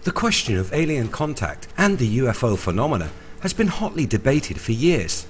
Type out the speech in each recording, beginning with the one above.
The question of alien contact and the UFO phenomena has been hotly debated for years.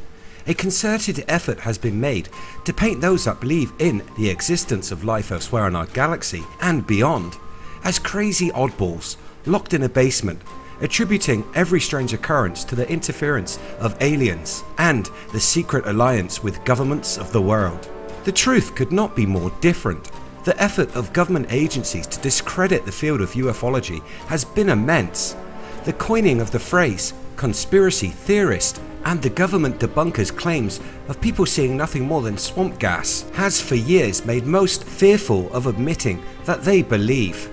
A concerted effort has been made to paint those that believe in the existence of life elsewhere in our galaxy and beyond as crazy oddballs locked in a basement, attributing every strange occurrence to the interference of aliens and the secret alliance with governments of the world. The truth could not be more different. The effort of government agencies to discredit the field of ufology has been immense. The coining of the phrase conspiracy theorist and the government debunkers' claims of people seeing nothing more than swamp gas has for years made most fearful of admitting that they believe.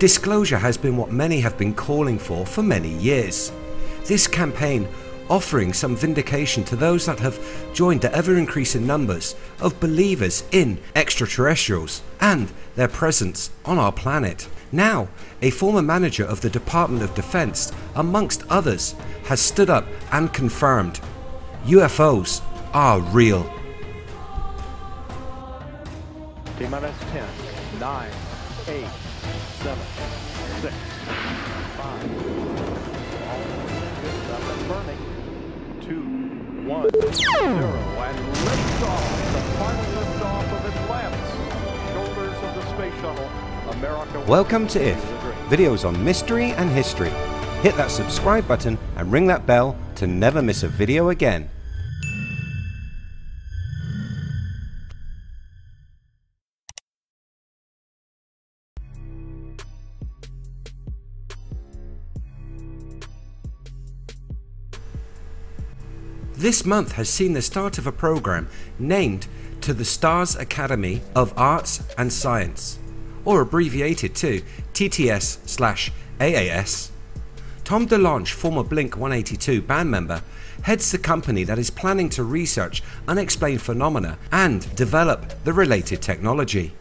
Disclosure has been what many have been calling for many years. This campaign offering some vindication to those that have joined the ever-increasing numbers of believers in extraterrestrials and their presence on our planet. Now, a former manager of the Department of Defense, amongst others, has stood up and confirmed UFOs are real. T-minus 10, 9, 8, 7, 6, 5. All good up and burning. 2, 1, 0, and liftoff. The final liftoff of Atlantis. Shoulders of the space shuttle. America. Welcome to IF, videos on mystery and history. Hit that subscribe button and ring that bell to never miss a video again. This month has seen the start of a program named to the Stars Academy of Arts and Science, or abbreviated to TTS/AAS. Tom Delonge, former Blink-182 band member, heads the company that is planning to research unexplained phenomena and develop the related technology.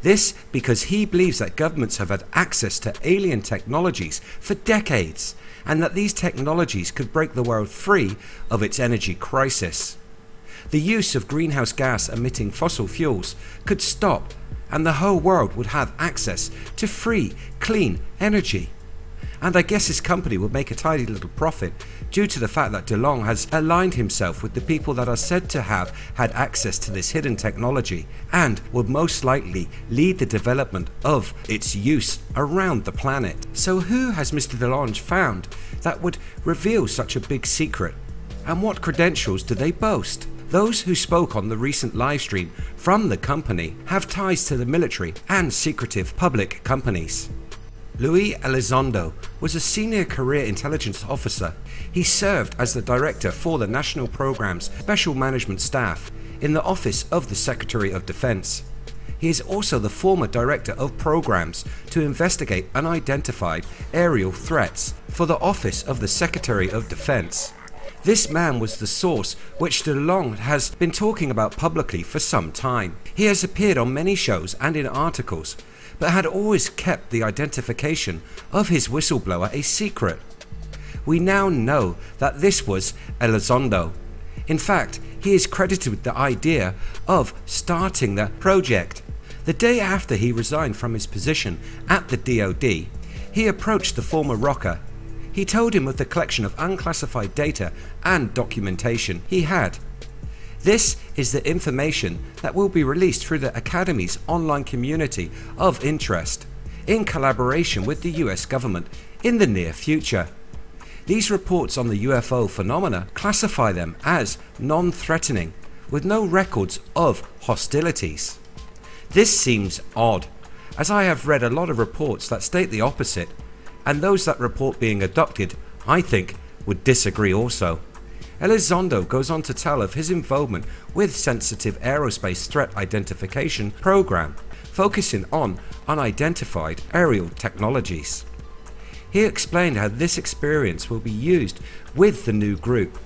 This because he believes that governments have had access to alien technologies for decades, and that these technologies could break the world free of its energy crisis. The use of greenhouse gas emitting fossil fuels could stop, and the whole world would have access to free, clean energy. And I guess his company would make a tidy little profit due to the fact that Delonge has aligned himself with the people that are said to have had access to this hidden technology and would most likely lead the development of its use around the planet. So who has Mr. Delonge found that would reveal such a big secret? And what credentials do they boast? Those who spoke on the recent livestream from the company have ties to the military and secretive public companies. Luis Elizondo was a senior career intelligence officer. He served as the director for the National Program's Special Management Staff in the Office of the Secretary of Defense. He is also the former director of programs to investigate unidentified aerial threats for the Office of the Secretary of Defense. This man was the source which Delonge has been talking about publicly for some time. He has appeared on many shows and in articles, but had always kept the identification of his whistleblower a secret. We now know that this was Elizondo. In fact, he is credited with the idea of starting the project. The day after he resigned from his position at the DoD, he approached the former rocker. He told him of the collection of unclassified data and documentation he had. This is the information that will be released through the Academy's online community of interest, in collaboration with the US government in the near future. These reports on the UFO phenomena classify them as non-threatening, with no records of hostilities. This seems odd, as I have read a lot of reports that state the opposite, and those that report being abducted, I think, would disagree also. Elizondo goes on to tell of his involvement with sensitive aerospace threat identification program, focusing on unidentified aerial technologies. He explained how this experience will be used with the new group.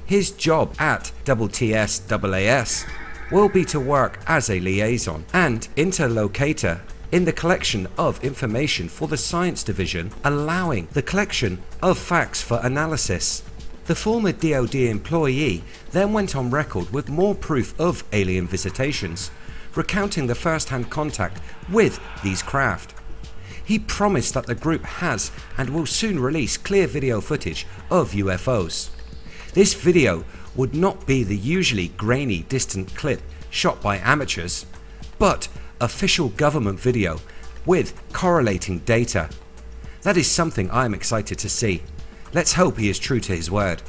His job at TTS/AAS will be to work as a liaison and interlocutor in the collection of information for the science division, allowing the collection of facts for analysis. The former DoD employee then went on record with more proof of alien visitations, recounting the first-hand contact with these craft. He promised that the group has and will soon release clear video footage of UFOs. This video would not be the usually grainy, distant clip shot by amateurs, but official government video with correlating data. That is something I am excited to see. Let's hope he is true to his word.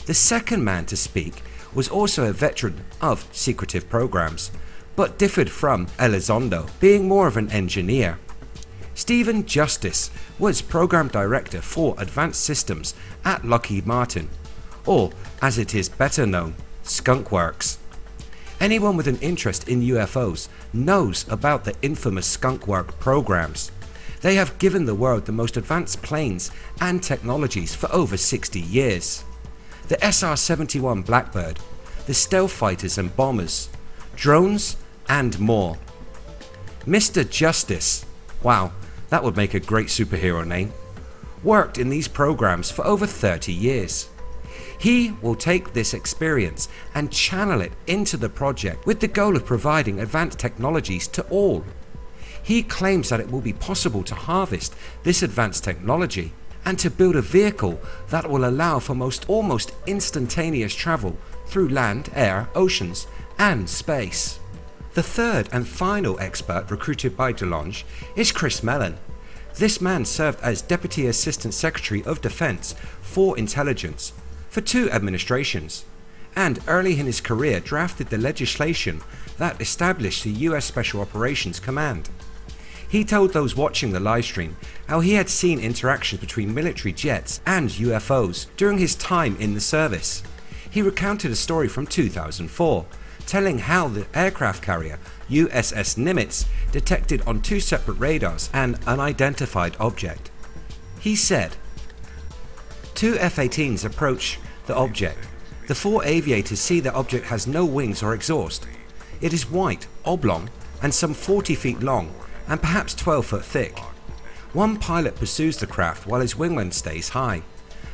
The second man to speak was also a veteran of secretive programs, but differed from Elizondo, being more of an engineer. Stephen Justice was program director for advanced systems at Lockheed Martin, or as it is better known, Skunk Works. Anyone with an interest in UFOs knows about the infamous Skunk Work programs. They have given the world the most advanced planes and technologies for over 60 years. The SR-71 Blackbird, the stealth fighters and bombers, drones and more. Mr. Justice, wow, that would make a great superhero name, worked in these programs for over 30 years. He will take this experience and channel it into the project with the goal of providing advanced technologies to all. He claims that it will be possible to harvest this advanced technology and to build a vehicle that will allow for almost instantaneous travel through land, air, oceans and space. The third and final expert recruited by Delonge is Chris Mellon. This man served as Deputy Assistant Secretary of Defense for Intelligence for 2 administrations, and early in his career drafted the legislation that established the US Special Operations Command. He told those watching the livestream how he had seen interactions between military jets and UFOs during his time in the service. He recounted a story from 2004, telling how the aircraft carrier USS Nimitz detected on 2 separate radars an unidentified object. He said, 2 F-18s approach the object. The 4 aviators see the object has no wings or exhaust. It is white, oblong, and some 40 feet long and perhaps 12 foot thick. One pilot pursues the craft while his wingman stays high.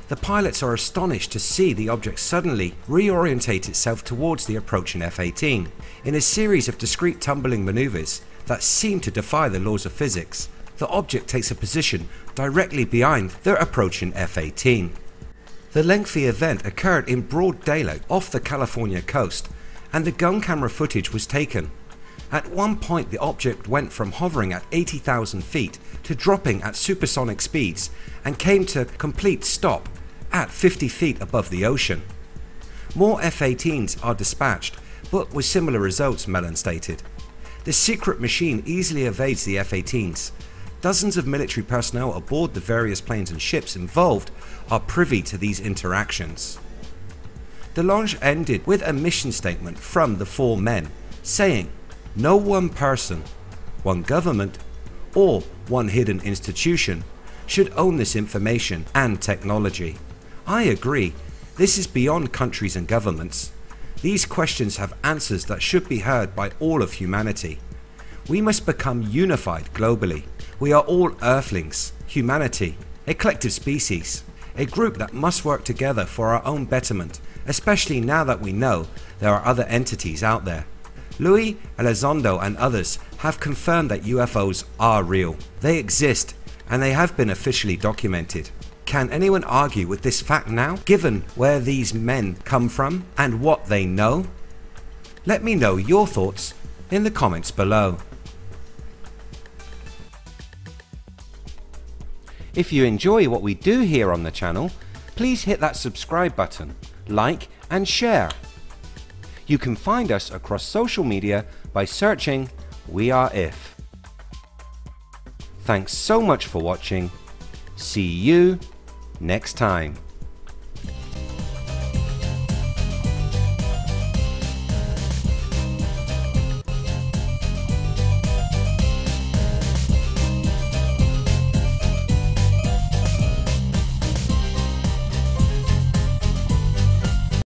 The pilots are astonished to see the object suddenly reorientate itself towards the approaching F-18 in a series of discrete tumbling maneuvers that seem to defy the laws of physics. The object takes a position directly behind the approaching F-18. The lengthy event occurred in broad daylight off the California coast, and the gun camera footage was taken. At one point the object went from hovering at 80,000 feet to dropping at supersonic speeds and came to a complete stop at 50 feet above the ocean. More F-18s are dispatched, but with similar results, Mellon stated. The secret machine easily evades the F-18s. Dozens of military personnel aboard the various planes and ships involved are privy to these interactions. Delonge ended with a mission statement from the 4 men, saying, "No one person, one government, or one hidden institution should own this information and technology." I agree, this is beyond countries and governments. These questions have answers that should be heard by all of humanity. We must become unified globally. We are all earthlings, humanity, a collective species, a group that must work together for our own betterment, especially now that we know there are other entities out there. Luis Elizondo and others have confirmed that UFOs are real. They exist and they have been officially documented. Can anyone argue with this fact now, given where these men come from and what they know? Let me know your thoughts in the comments below. If you enjoy what we do here on the channel, please hit that subscribe button, like and share. You can find us across social media by searching We Are If. Thanks so much for watching. See you next time.